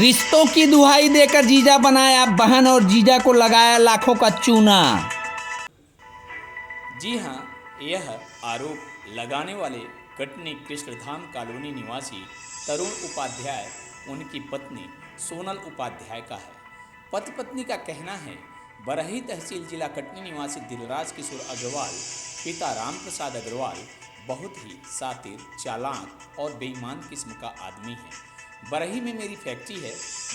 रिश्तों की दुहाई देकर जीजा बनाया बहन और जीजा को लगाया लाखों का चूना। जी हाँ, यह आरोप लगाने वाले कटनी कृष्णधाम कॉलोनी निवासी तरुण उपाध्याय उनकी पत्नी सोनल उपाध्याय का है। पति पत्नी का कहना है, बरही तहसील जिला कटनी निवासी दिलराज किशोर अग्रवाल पिता राम प्रसाद अग्रवाल बहुत ही शातिर, चालाक और बेईमान किस्म का आदमी है। बरही में मेरी फैक्ट्री है।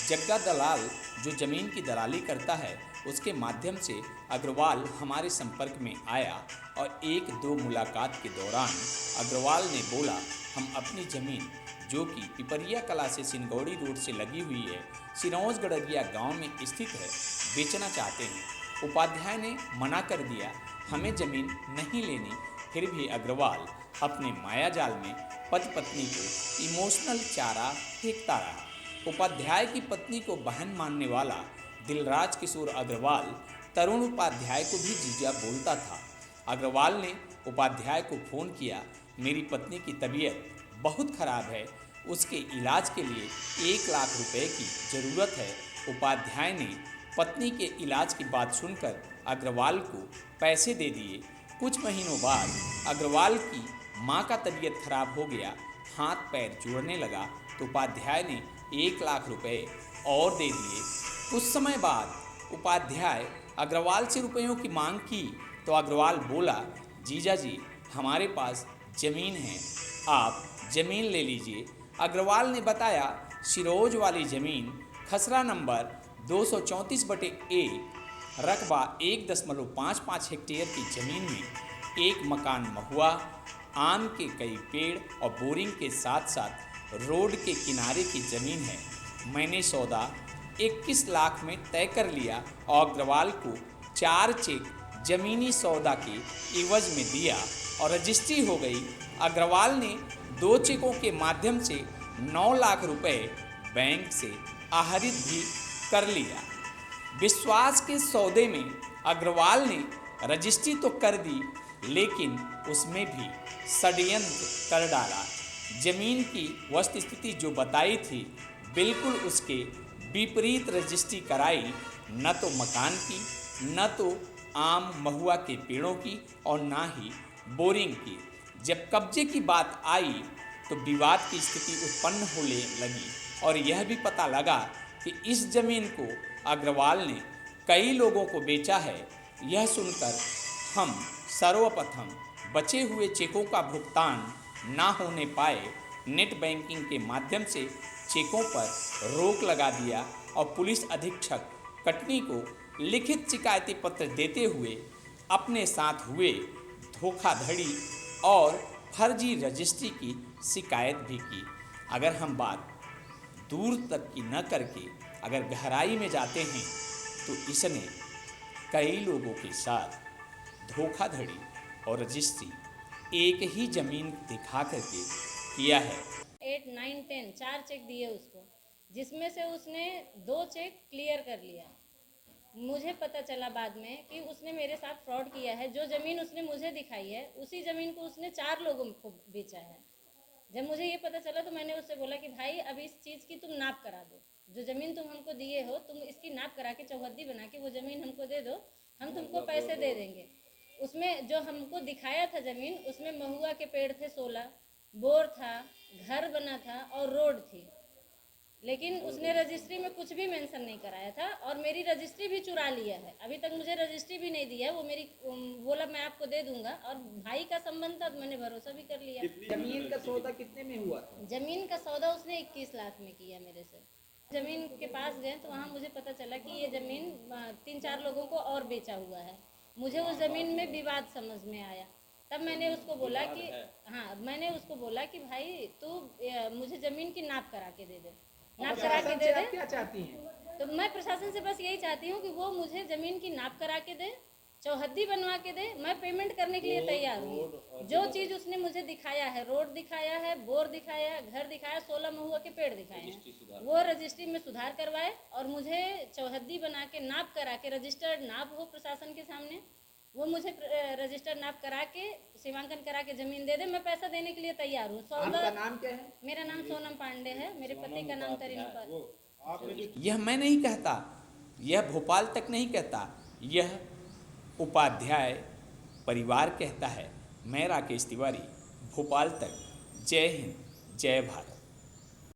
जग्गा दलाल जो ज़मीन की दलाली करता है, उसके माध्यम से अग्रवाल हमारे संपर्क में आया और एक दो मुलाकात के दौरान अग्रवाल ने बोला, हम अपनी ज़मीन जो कि पिपरिया कला से सिनगौड़ी रोड से लगी हुई है, सिरौंज गड़रिया गांव में स्थित है, बेचना चाहते हैं। उपाध्याय ने मना कर दिया, हमें ज़मीन नहीं लेनी। फिर भी अग्रवाल अपने माया जाल में पति पत्नी को इमोशनल चारा फेंकता रहा। उपाध्याय की पत्नी को बहन मानने वाला दिलराज किशोर अग्रवाल तरुण उपाध्याय को भी जीजा बोलता था। अग्रवाल ने उपाध्याय को फ़ोन किया, मेरी पत्नी की तबीयत बहुत खराब है, उसके इलाज के लिए 1 लाख रुपए की ज़रूरत है। उपाध्याय ने पत्नी के इलाज की बात सुनकर अग्रवाल को पैसे दे दिए। कुछ महीनों बाद अग्रवाल की मां का तबीयत खराब हो गया, हाथ पैर जोड़ने लगा तो उपाध्याय ने 1 लाख रुपए और दे दिए। कुछ समय बाद उपाध्याय अग्रवाल से रुपयों की मांग की तो अग्रवाल बोला, जीजा जी हमारे पास ज़मीन है, आप ज़मीन ले लीजिए। अग्रवाल ने बताया, सिरोज वाली ज़मीन खसरा नंबर 234/1 रकबा 1.55 हेक्टेयर की ज़मीन में एक मकान महुआ, आम के कई पेड़ और बोरिंग के साथ साथ रोड के किनारे की ज़मीन है। मैंने सौदा 21 लाख में तय कर लिया और अग्रवाल को 4 चेक ज़मीनी सौदा के एवज में दिया और रजिस्ट्री हो गई। अग्रवाल ने 2 चेकों के माध्यम से 9 लाख रुपए बैंक से आहरित भी कर लिया। विश्वास के सौदे में अग्रवाल ने रजिस्ट्री तो कर दी, लेकिन उसमें भी षड्यंत्र कर डाला। जमीन की वस्तुस्थिति जो बताई थी, बिल्कुल उसके विपरीत रजिस्ट्री कराई, न तो मकान की, न तो आम महुआ के पेड़ों की और ना ही बोरिंग की। जब कब्जे की बात आई तो विवाद की स्थिति उत्पन्न होने लगी और यह भी पता लगा कि इस जमीन को अग्रवाल ने कई लोगों को बेचा है। यह सुनकर हम सर्वप्रथम बचे हुए चेकों का भुगतान ना होने पाए, नेट बैंकिंग के माध्यम से चेकों पर रोक लगा दिया और पुलिस अधीक्षक कटनी को लिखित शिकायती पत्र देते हुए अपने साथ हुए धोखाधड़ी और फर्जी रजिस्ट्री की शिकायत भी की। अगर हम बात दूर तक की न करके अगर गहराई में जाते हैं तो इसने कई लोगों के साथ धोखाधड़ी और रजिस्ट्री एक ही ज़मीन दिखा करके किया है। 8, 9, 10 4 चेक दिए उसको, जिसमें से उसने 2 चेक क्लियर कर लिया। मुझे पता चला बाद में कि उसने मेरे साथ फ्रॉड किया है। जो ज़मीन उसने मुझे दिखाई है, उसी ज़मीन को उसने 4 लोगों को बेचा है। जब मुझे ये पता चला तो मैंने उससे बोला कि भाई अब इस चीज़ की तुम नाप करा दो, जो ज़मीन तुम हमको दिए हो, तुम इसकी नाप करा के चौहद्दी बना के वो ज़मीन हमको दे दो, हम तुमको पैसे दे देंगे। उसमें जो हमको दिखाया था ज़मीन, उसमें महुआ के पेड़ थे 16, बोर था, घर बना था और रोड थी, लेकिन उसने रजिस्ट्री में कुछ भी मेंशन नहीं कराया था और मेरी रजिस्ट्री भी चुरा लिया है। अभी तक मुझे रजिस्ट्री भी नहीं दी है। वो मेरी बोला मैं आपको दे दूंगा और भाई का संबंध था तो मैंने भरोसा भी कर लिया। जमीन का सौदा कितने में हुआ था? जमीन का सौदा उसने 21 लाख में किया मेरे से। जमीन के पास गए तो वहाँ मुझे पता चला कि ये ज़मीन 3-4 लोगों को और बेचा हुआ है। मुझे उस ज़मीन में विवाद समझ में आया। तब मैंने उसको बोला कि मैंने उसको बोला कि भाई तू मुझे ज़मीन की नाप करा के दे दे, नाप करा के दे दे। क्या चाहती हैं? तो मैं प्रशासन से बस यही चाहती हूँ कि वो मुझे ज़मीन की नाप करा के दे, चौहद्दी बनवा के दे। मैं पेमेंट करने के लिए तैयार हूँ। जो चीज़ उसने मुझे दिखाया है, रोड दिखाया है, बोर दिखाया है, घर दिखाया, 16 महुआ के पेड़ दिखाए हैं, वो रजिस्ट्री में सुधार करवाए और मुझे चौहद्दी बना के नाप करा के रजिस्टर्ड नाप हो प्रशासन के सामने, वो मुझे रजिस्टर्ड नाप करा के सीमांकन करा के ज़मीन दे दे। मैं पैसा देने के लिए तैयार हूँ। आपका नाम क्या है? मेरा नाम सोनम पांडे है, मेरे पति का नाम तरुण यह मैं नहीं कहता, यह भोपाल तक नहीं कहता, यह उपाध्याय परिवार कहता है। मैं राकेश तिवारी, भोपाल तक। जय हिंद, जय भारत।